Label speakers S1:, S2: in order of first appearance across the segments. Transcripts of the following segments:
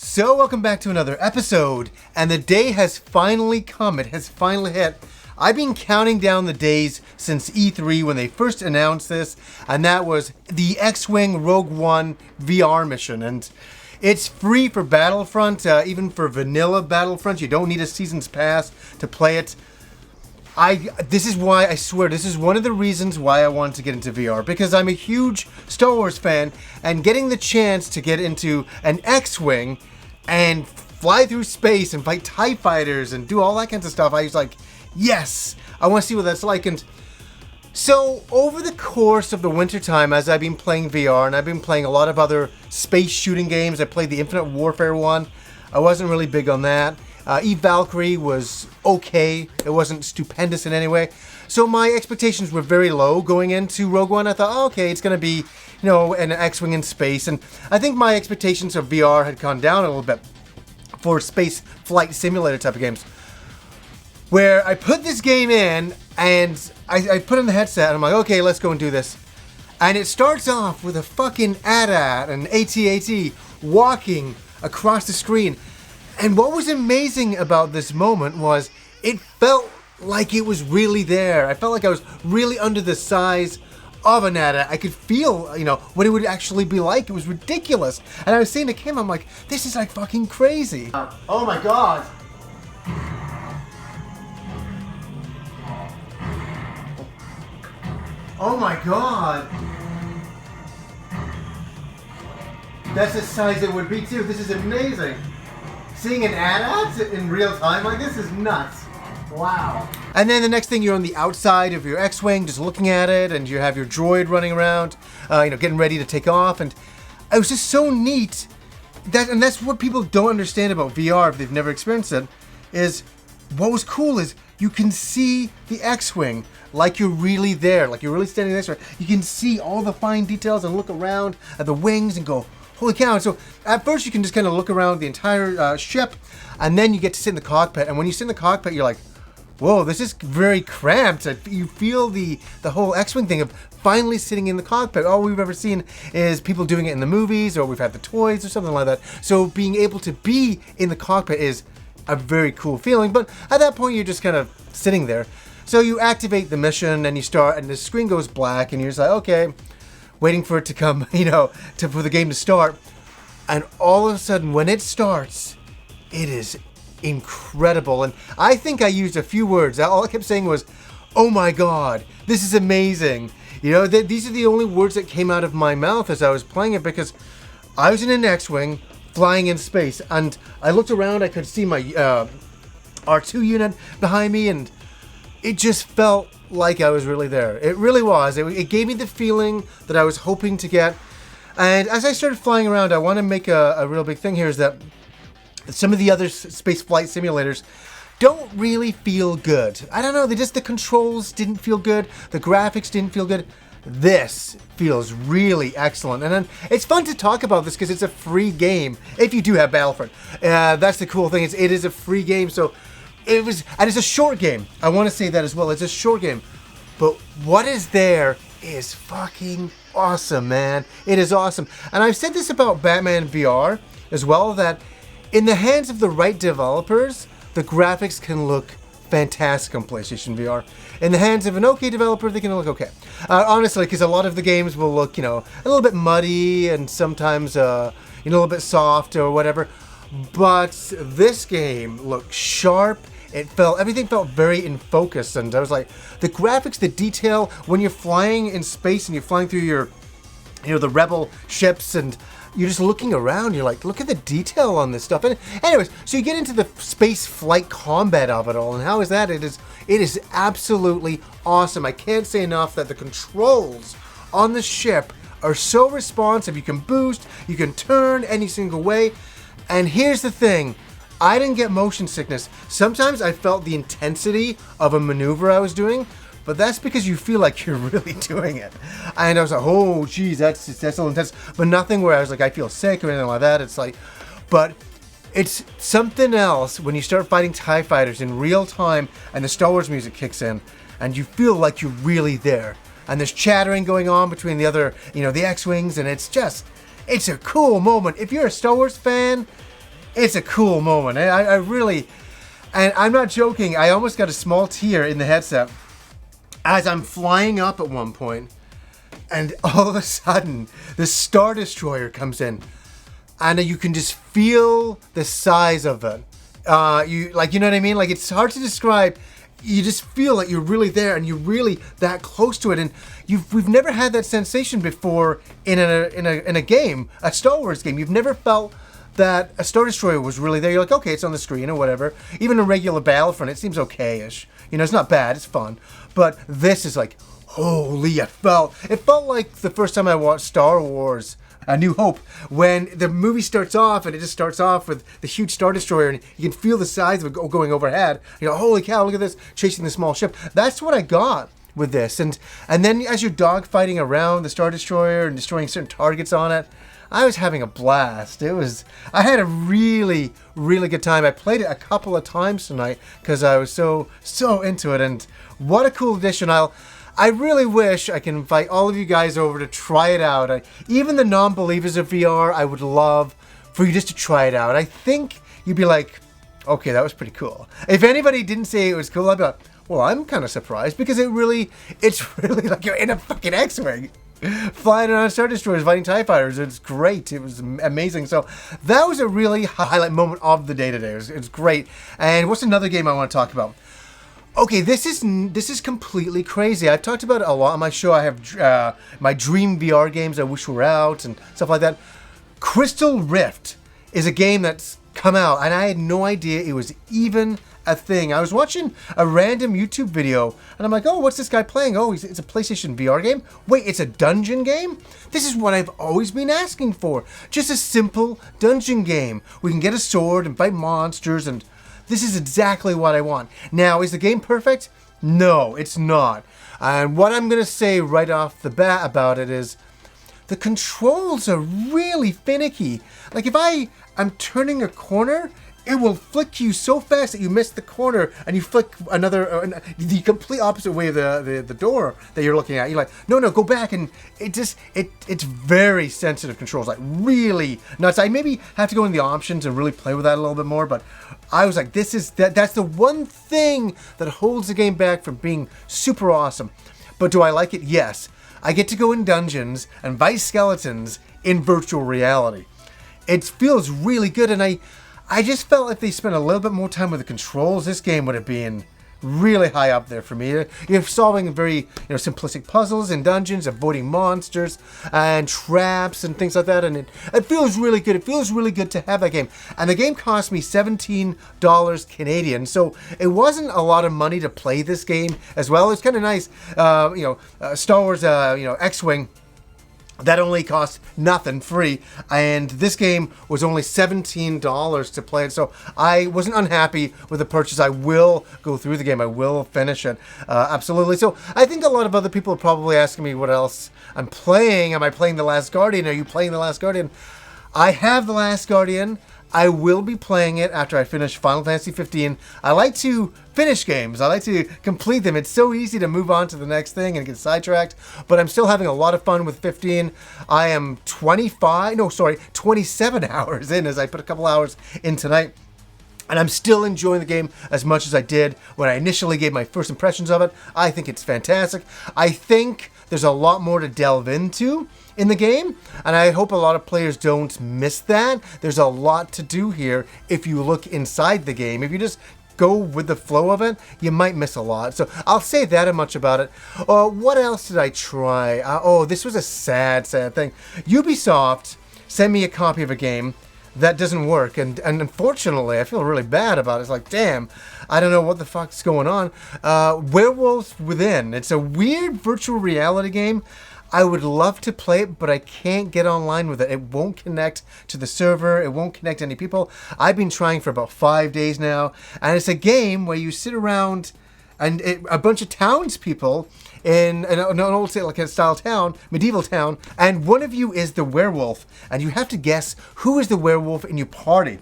S1: So welcome back to another episode, and the day has finally come. It has finally hit. I've been counting down the days since E3 when they first announced this, and that was the X-Wing Rogue One VR mission. And it's free for Battlefront, even for vanilla Battlefront. You don't need a season's pass to play it. This is why, I swear, this is one of the reasons why I wanted to get into VR, because I'm a huge Star Wars fan, and getting the chance to get into an X-Wing and fly through space and fight TIE fighters and do all that kinds of stuff, I was like, yes, I want to see what that's like. And so over the course of the wintertime, as I've been playing VR, and I've been playing a lot of other space shooting games, I played the Infinite Warfare one. I wasn't really big on that. Eve Valkyrie was okay. It wasn't stupendous in any way. So my expectations were very low going into Rogue One. I thought, oh, okay, it's going to be, an X-Wing in space. And I think my expectations of VR had gone down a little bit for space flight simulator type of games. Where I put this game in, and I put in the headset, and I'm like, okay, let's go and do this. And it starts off with a fucking AT-AT and AT-AT walking across the screen. And what was amazing about this moment was it felt like it was really there. I felt like I was really under the size of an AT-AT. I could feel, what it would actually be like. It was ridiculous. And I was seeing the camera, I'm like, this is like fucking crazy. Oh my god. Oh my god. That's the size it would be too. This is amazing. Seeing an AT-AT in real time like this is nuts. Wow. And then the next thing, you're on the outside of your X-Wing just looking at it, and you have your droid running around, getting ready to take off. And it was just so neat. And that's what people don't understand about VR if they've never experienced it, is what was cool is you can see the X-Wing like you're really there, like you're really standing next to it. You can see all the fine details and look around at the wings and go, holy cow. And so at first you can just kind of look around the entire ship, and then you get to sit in the cockpit. And when you sit in the cockpit, you're like, whoa, this is very cramped. You feel the whole X-Wing thing of finally sitting in the cockpit. All we've ever seen is people doing it in the movies, or we've had the toys or something like that. So being able to be in the cockpit is a very cool feeling. But at that point, you're just kind of sitting there. So you activate the mission, and you start, and the screen goes black, and you're just like, okay, waiting for it to come, for the game to start. And all of a sudden, when it starts, it is incredible. And I think I used a few words. All I kept saying was, oh my god, this is amazing. These are the only words that came out of my mouth as I was playing it, because I was in an X-Wing flying in space, and I looked around, I could see my R2 unit behind me, and it just felt like I was really there. It really was. It gave me the feeling that I was hoping to get. And as I started flying around, I want to make a real big thing here, is that some of the other space flight simulators don't really feel good. I don't know, the controls didn't feel good, the graphics didn't feel good. This feels really excellent. And then it's fun to talk about this because it's a free game, if you do have Battlefront. That's the cool thing, it is a free game, so and it's a short game. I want to say that as well. It's a short game. But what is there is fucking awesome, man. It is awesome. And I've said this about Batman VR as well, that in the hands of the right developers, the graphics can look fantastic on PlayStation VR. In the hands of an okay developer, they can look okay. Honestly, because a lot of the games will look, a little bit muddy and sometimes, a little bit soft or whatever. But this game looked sharp. Everything felt very in focus, and I was like, the graphics, the detail, when you're flying in space and you're flying through the rebel ships, and you're just looking around, you're like, look at the detail on this stuff. And anyways, so you get into the space flight combat of it all, and how is that? It is absolutely awesome. I can't say enough that the controls on the ship are so responsive. You can boost, you can turn any single way. And here's the thing, I didn't get motion sickness. Sometimes I felt the intensity of a maneuver I was doing, but that's because you feel like you're really doing it. And I was like, oh geez, that's a little intense. But nothing where I was like, I feel sick or anything like that. It's like, but it's something else when you start fighting TIE fighters in real time and the Star Wars music kicks in and you feel like you're really there. And there's chattering going on between the other, the X-Wings, and it's a cool moment. If you're a Star Wars fan, it's a cool moment. I really, and I'm not joking, I almost got a small tear in the headset as I'm flying up at one point, and all of a sudden, the Star Destroyer comes in, and you can just feel the size of it. You know what I mean? Like, it's hard to describe. You just feel like you're really there, and you're really that close to it. And we've never had that sensation before in a game, a Star Wars game. You've never felt that a Star Destroyer was really there. You're like, okay, it's on the screen or whatever. Even a regular Battlefront, it seems okay-ish. You know, it's not bad, it's fun. But this is like, holy, it felt like the first time I watched Star Wars A New Hope, when the movie starts off, and it just starts off with the huge Star Destroyer, and you can feel the size of it going overhead. You know, holy cow, look at this, chasing the small ship. That's what I got with this. And then as you're dogfighting around the Star Destroyer and destroying certain targets on it, I was having a blast. I had a really, really good time. I played it a couple of times tonight because I was so into it, and what a cool addition. I really wish I can invite all of you guys over to try it out. Even the non-believers of VR, I would love for you just to try it out. I think you'd be like, okay, that was pretty cool. If anybody didn't say it was cool, I'd be like, well, I'm kind of surprised, because it's really like you're in a fucking X-Wing, flying around Star Destroyers, fighting TIE Fighters. It's great. It was amazing. So that was a really highlight moment of the day today. It was great. And what's another game I want to talk about? Okay, this is completely crazy. I've talked about it a lot on my show. I have my dream VR games I wish were out and stuff like that. Crystal Rift is a game that's come out, and I had no idea it was even a thing. I was watching a random YouTube video, and I'm like, oh, what's this guy playing? Oh, it's a PlayStation VR game? Wait, it's a dungeon game? This is what I've always been asking for. Just a simple dungeon game. We can get a sword and fight monsters, and this is exactly what I want. Now, is the game perfect? No, it's not. And what I'm going to say right off the bat about it is the controls are really finicky. Like, if I'm turning a corner, it will flick you so fast that you miss the corner and you flick the complete opposite way of the door that you're looking at. You're like, no, go back. And it's very sensitive controls, like really nuts. I maybe have to go in the options and really play with that a little bit more, but I was like, that's the one thing that holds the game back from being super awesome. But do I like it? Yes. I get to go in dungeons and fight skeletons in virtual reality. It feels really good, and I just felt if they spent a little bit more time with the controls, this game would have been really high up there for me. You're solving very simplistic puzzles in dungeons, avoiding monsters and traps and things like that, and it feels really good. It feels really good to have that game. And the game cost me $17 Canadian, so it wasn't a lot of money to play this game as well. It's kind of nice, Star Wars, X-Wing. That only cost nothing, free, and this game was only $17 to play it, so I wasn't unhappy with the purchase. I will go through the game. I will finish it, absolutely. So I think a lot of other people are probably asking me what else I'm playing. Am I playing The Last Guardian? Are you playing The Last Guardian? I have The Last Guardian. I will be playing it after I finish Final Fantasy 15. I like to finish games. I like to complete them. It's so easy to move on to the next thing and get sidetracked, but I'm still having a lot of fun with 15. I am 27 hours in, as I put a couple hours in tonight. And I'm still enjoying the game as much as I did when I initially gave my first impressions of it. I think it's fantastic. I think there's a lot more to delve into in the game, and I hope a lot of players don't miss that. There's a lot to do here if you look inside the game. If you just go with the flow of it, you might miss a lot. So I'll say that much about it. What else did I try? This was a sad thing. Ubisoft sent me a copy of a game that doesn't work, and unfortunately I feel really bad about it. It's like, damn, I don't know what the fuck's going on. Werewolves Within. It's a weird virtual reality game. I would love to play it, but I can't get online with it. It won't connect to the server. It won't connect to any people. I've been trying for about 5 days now, and it's a game where you sit around and a bunch of townspeople in an old, like a style town, medieval town, and one of you is the werewolf, and you have to guess who is the werewolf in your party.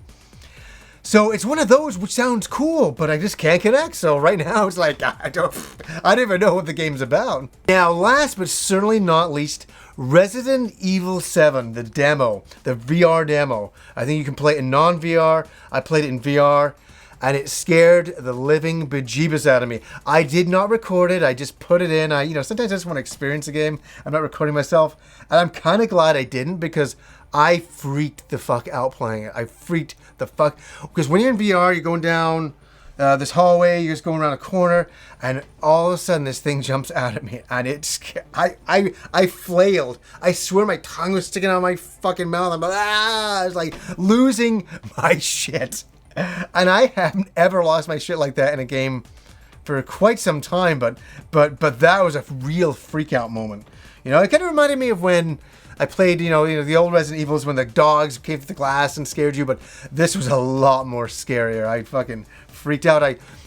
S1: So it's one of those which sounds cool, but I just can't connect. So right now it's like, I don't even know what the game's about. Now, last but certainly not least, Resident Evil VII, the demo, the VR demo. I think you can play it in non-VR. I played it in VR, and it scared the living bejeebus out of me. I did not record it. I just put it in. Sometimes I just want to experience a game. I'm not recording myself, and I'm kind of glad I didn't because I freaked the fuck out playing it. I freaked the fuck, because when you're in VR, you're going down this hallway, you're just going around a corner, and all of a sudden this thing jumps out at me, and I flailed. I swear my tongue was sticking out of my fucking mouth. I'm like, I was like losing my shit. And I haven't ever lost my shit like that in a game for quite some time, but that was a real freak out moment. It kind of reminded me of when I played, the old Resident Evils when the dogs came through the glass and scared you, but this was a lot more scarier. I fucking freaked out.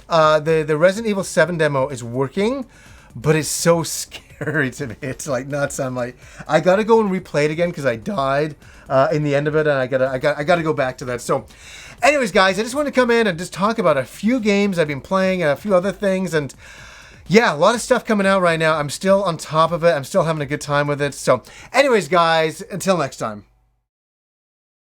S1: The Resident Evil 7 demo is working, but it's so scary to me. It's like nuts. I'm like, I gotta go and replay it again because I died in the end of it, and I gotta go back to that. So, anyways, guys, I just want to come in and just talk about a few games I've been playing, a few other things, and yeah, a lot of stuff coming out right now. I'm still on top of it. I'm still having a good time with it. So anyways, guys, until next time.